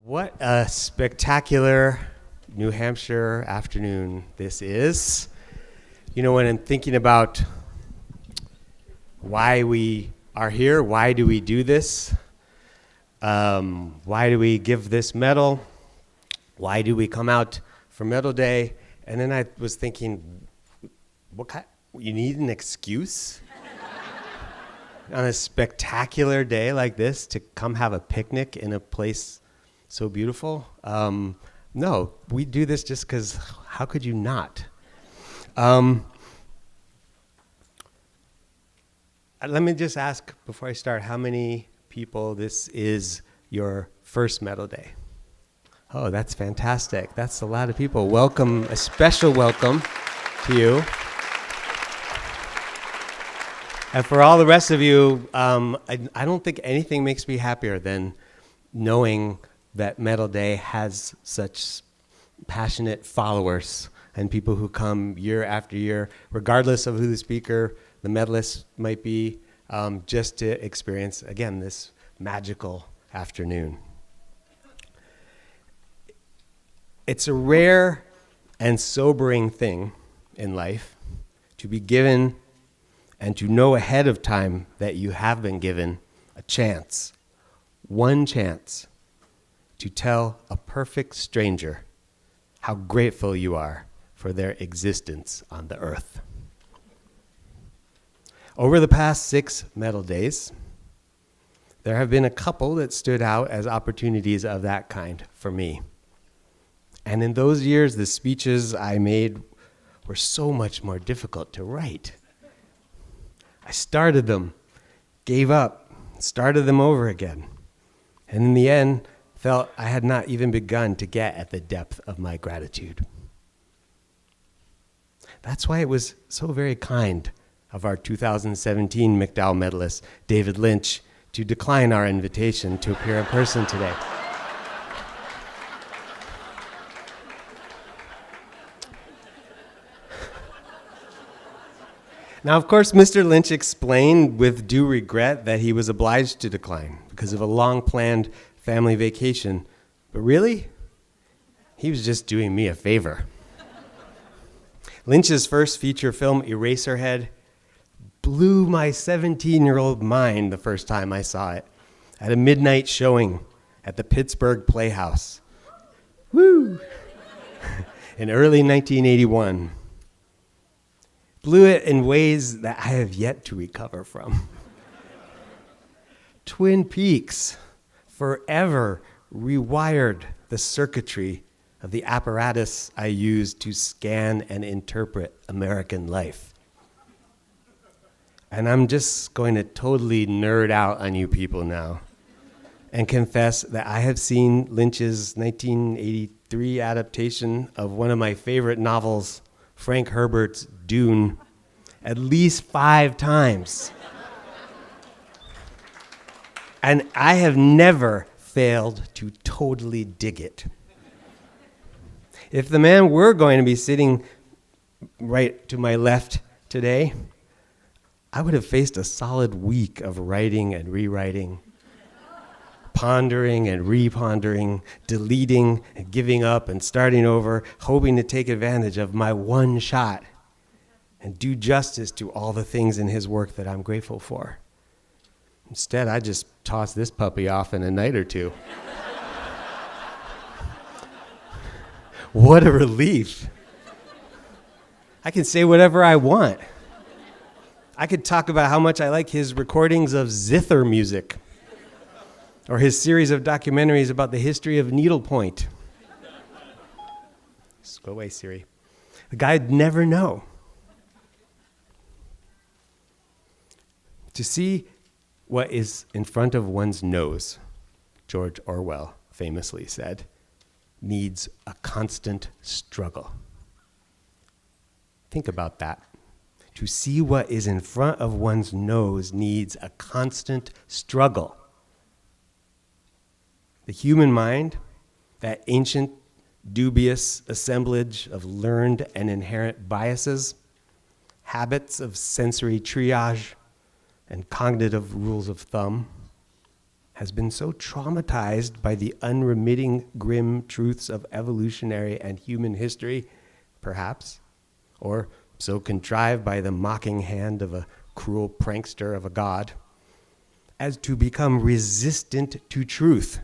What a spectacular New Hampshire afternoon this is. You know, when I'm thinking about why we are here, why do we do this? Why do we give this medal? Why do we come out for Medal Day? And then I was thinking, you need an excuse on a spectacular day like this to come have a picnic in a place so beautiful? No, we do this just because how could you not? Let me just ask before I start, how many people this is your first Medal Day? Oh, that's fantastic. That's a lot of people. Welcome, a special welcome to you. And for all the rest of you, I don't think anything makes me happier than knowing that Medal Day has such passionate followers and people who come year after year, regardless of who the speaker, the medalist might be, just to experience, again, this magical afternoon. It's a rare and sobering thing in life to be given and to know ahead of time that you have been given a chance, one chance, to tell a perfect stranger how grateful you are for their existence on the earth. Over the past 6 Medal Days, there have been a couple that stood out as opportunities of that kind for me. And in those years, the speeches I made were so much more difficult to write. I started them, gave up, started them over again, and in the end, felt I had not even begun to get at the depth of my gratitude. That's why it was so very kind of our 2017 MacDowell medalist, David Lynch, to decline our invitation to appear in person today. Now, of course, Mr. Lynch explained with due regret that he was obliged to decline because of a long-planned family vacation. But really, he was just doing me a favor. Lynch's first feature film, Eraserhead, blew my 17-year-old mind the first time I saw it at a midnight showing at the Pittsburgh Playhouse. Woo! In early 1981. Blew it in ways that I have yet to recover from. Twin Peaks forever rewired the circuitry of the apparatus I use to scan and interpret American life. And I'm just going to totally nerd out on you people now and confess that I have seen Lynch's 1983 adaptation of one of my favorite novels, Frank Herbert's Dune, at least 5 times. And I have never failed to totally dig it. If the man were going to be sitting right to my left today, I would have faced a solid week of writing and rewriting, pondering and repondering, deleting and giving up and starting over, hoping to take advantage of my one shot and do justice to all the things in his work that I'm grateful for. Instead, I just tossed this puppy off in a night or two. What a relief. I can say whatever I want. I could talk about how much I like his recordings of zither music or his series of documentaries about the history of needlepoint. Just go away, Siri. The guy'd never know. To see what is in front of one's nose, George Orwell famously said, needs a constant struggle. Think about that. To see what is in front of one's nose needs a constant struggle. The human mind, that ancient, dubious assemblage of learned and inherent biases, habits of sensory triage, and cognitive rules of thumb, has been so traumatized by the unremitting, grim truths of evolutionary and human history, perhaps, or so contrived by the mocking hand of a cruel prankster of a god, as to become resistant to truth.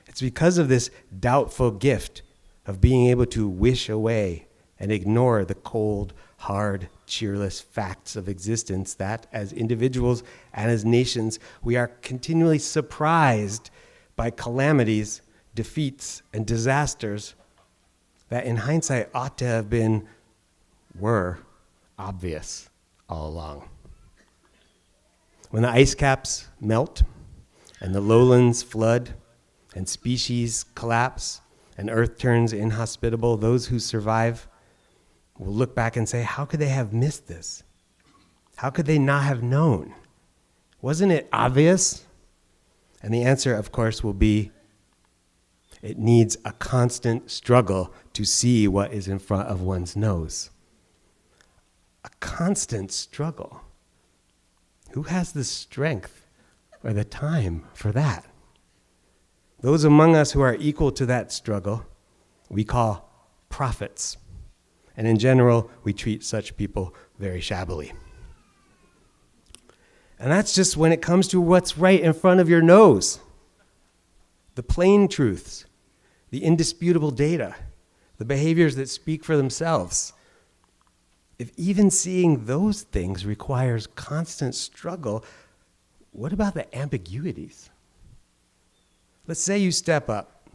It's because of this doubtful gift of being able to wish away and ignore the cold, hard, cheerless facts of existence that, as individuals and as nations, we are continually surprised by calamities, defeats, and disasters that in hindsight ought to have were obvious all along. When the ice caps melt and the lowlands flood and species collapse and Earth turns inhospitable, those who survive will look back and say, how could they have missed this? How could they not have known? Wasn't it obvious? And the answer, of course, will be, it needs a constant struggle to see what is in front of one's nose. A constant struggle. Who has the strength or the time for that? Those among us who are equal to that struggle, we call prophets. And in general, we treat such people very shabbily. And that's just when it comes to what's right in front of your nose. The plain truths, the indisputable data, the behaviors that speak for themselves. If even seeing those things requires constant struggle, what about the ambiguities? Let's say you step up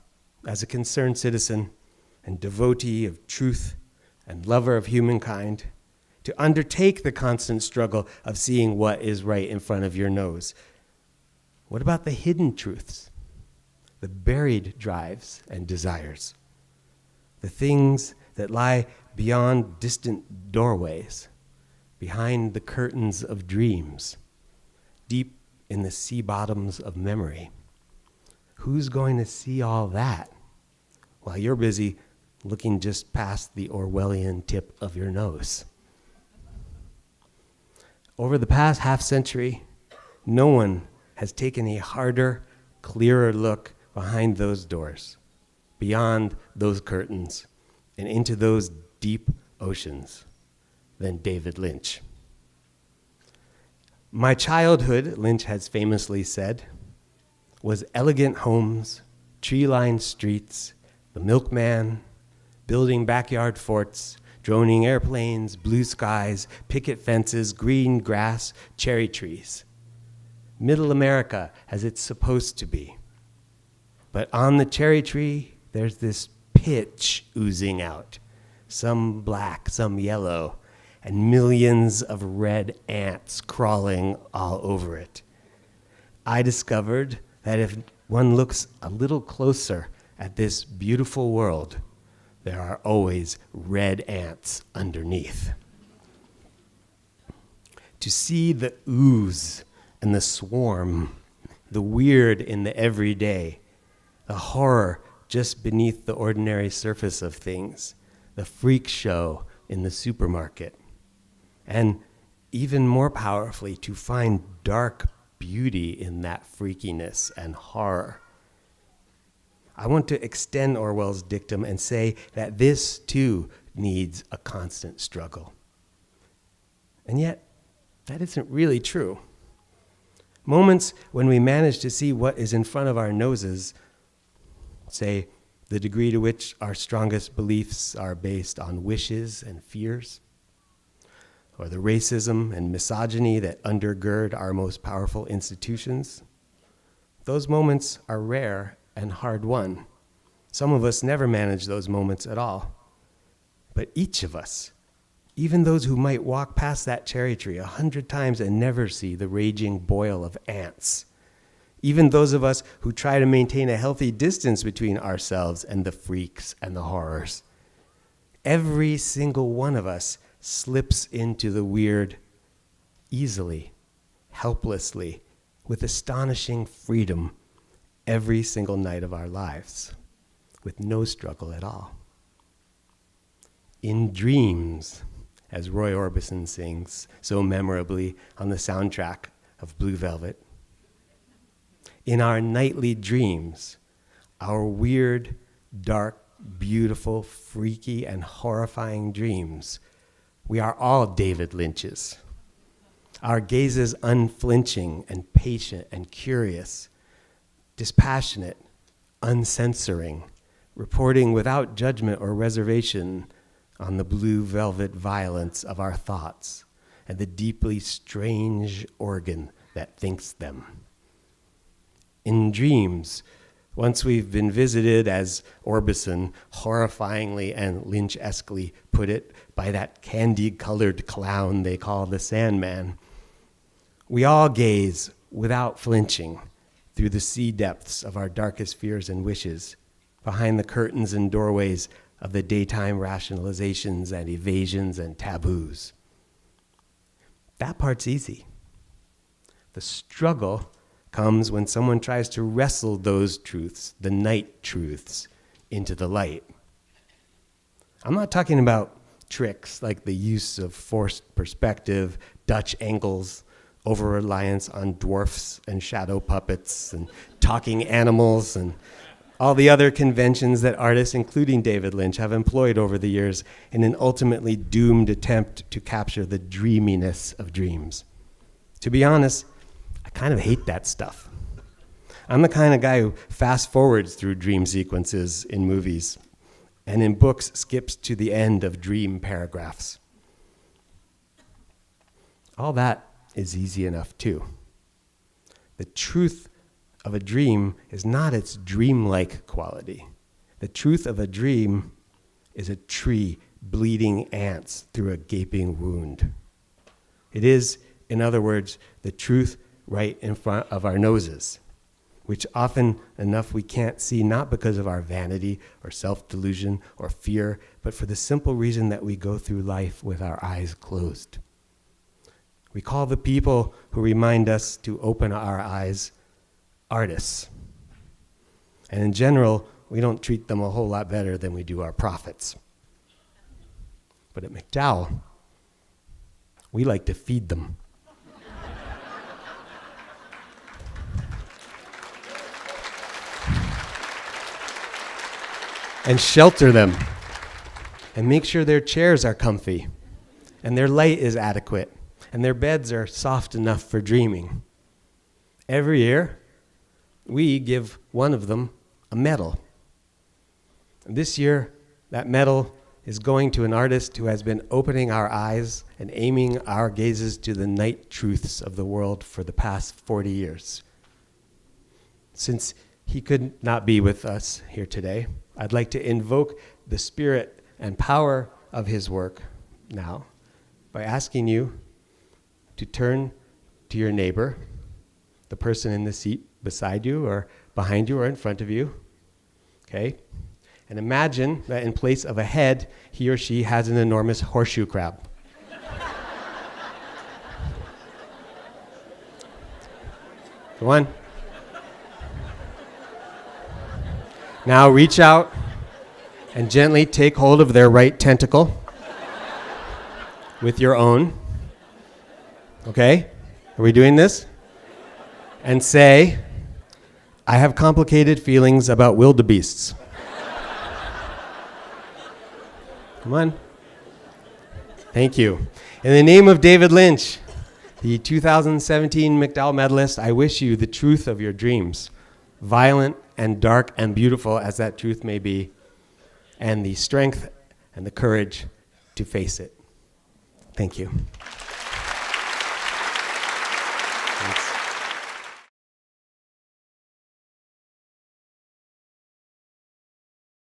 as a concerned citizen and devotee of truth and lover of humankind to undertake the constant struggle of seeing what is right in front of your nose. What about the hidden truths, the buried drives and desires, the things that lie beyond distant doorways, behind the curtains of dreams, deep in the sea bottoms of memory? Who's going to see all that while you're busy looking just past the Orwellian tip of your nose? Over the past half century, no one has taken a harder, clearer look behind those doors, beyond those curtains, and into those deep oceans than David Lynch. My childhood, Lynch has famously said, was elegant homes, tree-lined streets, the milkman, building backyard forts, droning airplanes, blue skies, picket fences, green grass, cherry trees. Middle America as it's supposed to be. But on the cherry tree, there's this pitch oozing out, some black, some yellow, and millions of red ants crawling all over it. I discovered that if one looks a little closer at this beautiful world, there are always red ants underneath. To see the ooze and the swarm, the weird in the everyday, the horror just beneath the ordinary surface of things, the freak show in the supermarket, and even more powerfully, to find dark beauty in that freakiness and horror. I want to extend Orwell's dictum and say that this too needs a constant struggle. And yet, that isn't really true. Moments when we manage to see what is in front of our noses, say the degree to which our strongest beliefs are based on wishes and fears, or the racism and misogyny that undergird our most powerful institutions, those moments are rare and hard won. Some of us never manage those moments at all. But each of us, even those who might walk past that cherry tree 100 times and never see the raging boil of ants, even those of us who try to maintain a healthy distance between ourselves and the freaks and the horrors, every single one of us slips into the weird easily, helplessly, with astonishing freedom every single night of our lives, with no struggle at all. In dreams, as Roy Orbison sings so memorably on the soundtrack of Blue Velvet, in our nightly dreams, our weird, dark, beautiful, freaky, and horrifying dreams, we are all David Lynches. Our gazes unflinching and patient and curious, dispassionate, uncensoring, reporting without judgment or reservation on the blue velvet violence of our thoughts and the deeply strange organ that thinks them. In dreams, once we've been visited, as Orbison horrifyingly and Lynch-esquely put it, by that candy-colored clown they call the Sandman, we all gaze without flinching through the sea depths of our darkest fears and wishes, behind the curtains and doorways of the daytime rationalizations and evasions and taboos. That part's easy. The struggle comes when someone tries to wrestle those truths, the night truths, into the light. I'm not talking about tricks like the use of forced perspective, Dutch angles, over-reliance on dwarfs and shadow puppets and talking animals and all the other conventions that artists, including David Lynch, have employed over the years in an ultimately doomed attempt to capture the dreaminess of dreams. To be honest, I kind of hate that stuff. I'm the kind of guy who fast forwards through dream sequences in movies and in books skips to the end of dream paragraphs. All that is easy enough too. The truth of a dream is not its dreamlike quality. The truth of a dream is a tree bleeding ants through a gaping wound. It is, in other words, the truth right in front of our noses, which often enough we can't see, not because of our vanity or self-delusion or fear, but for the simple reason that we go through life with our eyes closed. We call the people who remind us to open our eyes artists. And in general, we don't treat them a whole lot better than we do our prophets. But at MacDowell, we like to feed them. And shelter them. And make sure their chairs are comfy. And their light is adequate. And their beds are soft enough for dreaming. Every year, we give one of them a medal. And this year, that medal is going to an artist who has been opening our eyes and aiming our gazes to the night truths of the world for the past 40 years. Since he could not be with us here today, I'd like to invoke the spirit and power of his work now by asking you to turn to your neighbor, the person in the seat beside you or behind you or in front of you, okay? And imagine that in place of a head, he or she has an enormous horseshoe crab. Come on. Now reach out and gently take hold of their right tentacle with your own. Okay? Are we doing this? And say, I have complicated feelings about wildebeests. Come on. Thank you. In the name of David Lynch, the 2017 MacDowell medalist, I wish you the truth of your dreams, violent and dark and beautiful as that truth may be, and the strength and the courage to face it. Thank you.